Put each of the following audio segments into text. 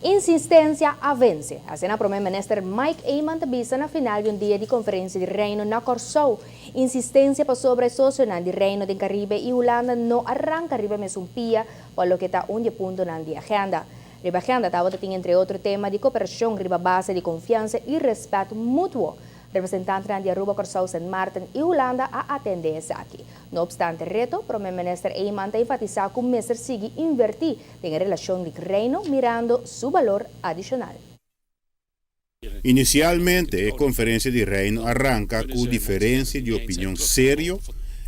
Insistência avance. Assim, o primeiro-ministro Mike Eyman avisa na final de dia de conferência de Reino na Corsou. Insistência para sobre a sociedade de Reino do Caribe e Holanda não arranca riba mesumpia, pelo que está ponto na agenda. Riba agenda estava entre outros temas de cooperação, riba base de confiança e respeito mútuo. Representante de Aruba, Corsou, St. Martin e Holanda a atender esse aqui. No obstante, reto, o primeiro-ministro Eyman enfatizar que o mestre sigue invertir em relação de Reino, mirando seu valor adicional. Inicialmente, a Conferência de Reino arranca com diferença de opinião séria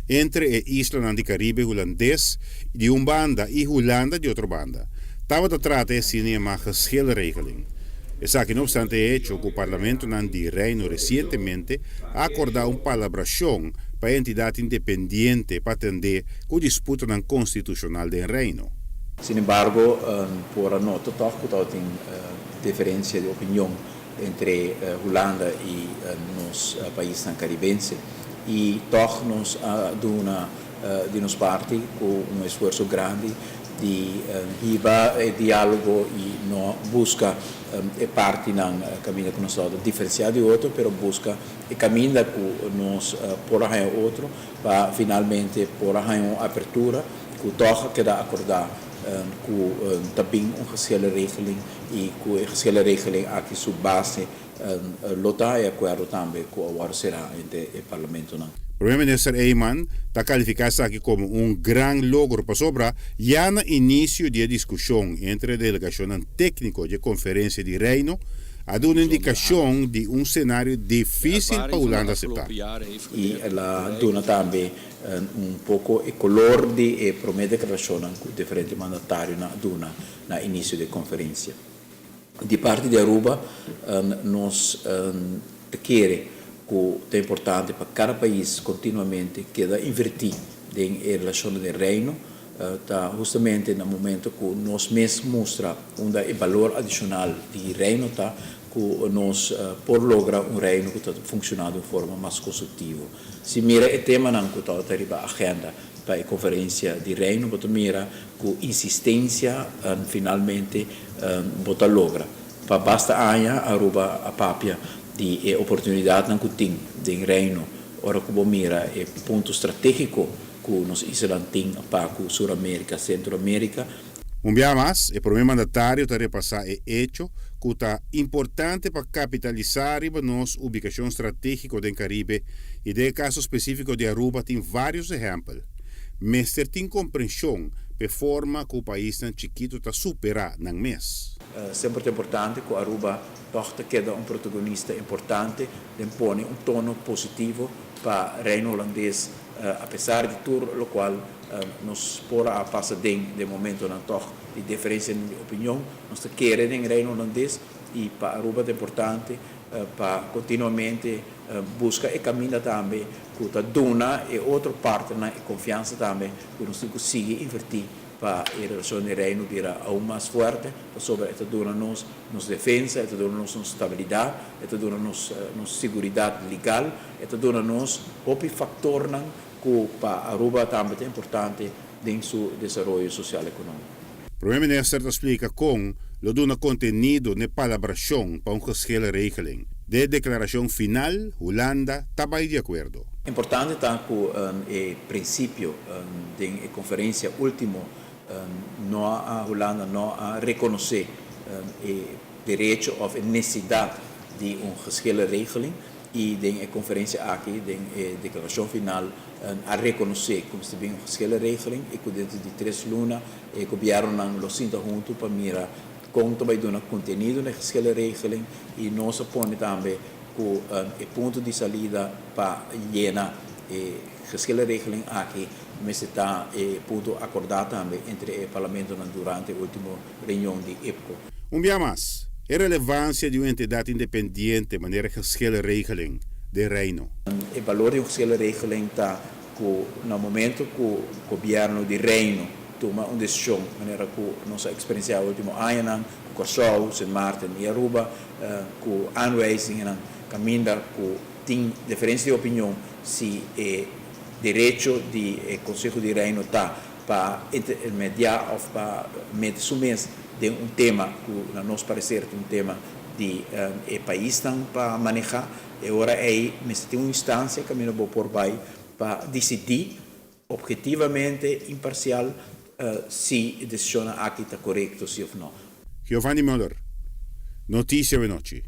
entre a Isla do Caribe holandês de uma banda e Holanda de outra banda. Estava de trata de uma regeling. Essa que, não obstante, é hecho que o Parlamento de Reino recentemente acordou uma palabração para a entidade independente para atender com a disputa constitucional do Reino. Sin embargo, por nota toch que tem diferença de opinião entre Holanda e nos países caribenses e toch nos duna de nos parte com esforço grande de riba e diálogo e não busca parte no caminho que nós estamos diferenciado de outro, mas busca o caminho que nós por aí outro para finalmente por aí uma abertura que toca que dá acordar com também uma regeling e com a regeling aqui sub base lotar e acordo também com o será entre o Parlamento. O primeiro-ministro Eyman está calificado aqui como grande logro para sobra já no início da discussão entre a delegação técnica de Conferência de Reino a dar uma indicação de cenário difícil para a Holanda aceitar. E ela dona também pouco o color de promete que relaciona com diferentes mandatários na início da conferência. De parte de Aruba, nós queremos que é importante para cada país continuamente queda invertir em relação do reino, está justamente no momento que nós mesmos mostra valor adicional do reino, tá, que nós por lograr reino que está funcionando de forma mais construtiva. Se mira o tema que está arriba a agenda para a conferência de reino, bota mira com insistência finalmente bota logra. Para basta anha Aruba a papia de oportunidade que tem de reino, ora que mira é ponto estratégico que nos Island tem para a Sul-América, Centro-América. Dia mais, o primeiro mandatário está repassar o hecho que está importante para capitalizar a nossa ubicação estratégica do Caribe e no caso específico de Aruba tem vários exemplos. Mas tem compreensão de forma que o país tão chiquito está superar no mês. Sempre é importante que Aruba torna queda protagonista importante, impõe tono positivo para o reino holandês, apesar de tudo o qual nos pora passar de momento na torre de diferença de opinião, nós queremos no reino holandês e para Aruba é importante para continuamente buscar e caminhar também que a dona e outra parte na confiança também que nós conseguimos invertir para a relação do reino virar aún mais forte, sobre esta dona nos defesa, esta dona nos estabilidade, esta dona nos segurança legal, esta dona nos outro fator que para Aruba também é importante em seu desenvolvimento social e econômico. O primeiro-ministro explica como lo dona contenido na palabração para regeling. De declaração final, Holanda está de acordo. É importante que o princípio da conferência última não a Holanda não a reconhecer o direito ou a necessidade de regeling e da conferência aqui, da declaração final, a reconhecer como se bem regeling e que dentro de 3 lunas o governo lo sinta junto para mirar como vai dar conteúdo na regeling e nós põe também que o ponto de saída para llenar regeling aqui mas está ponto acordado também entre o Parlamento durante a última reunião de EPCO. Dia mais, a relevância de uma entidade independente maneira regeling de reino. O valor de regeling está que no momento que o governo de reino toma uma decisão, maneira que nossa experiência último ano, Corsou, St. Martin e Aruba, que aanwijzingen caminho que tem diferença de opinião se direito do Conselho de Reino está para intermediar ou para meter sumens de tema que, na nosso parecer, um tema de o país não para manejar. E agora aí, mas tem uma instância que me vou por vai para decidir objetivamente, imparcial, se a decisão aqui está correta, sim ou não. Giovanni Müller, Notícia Noche.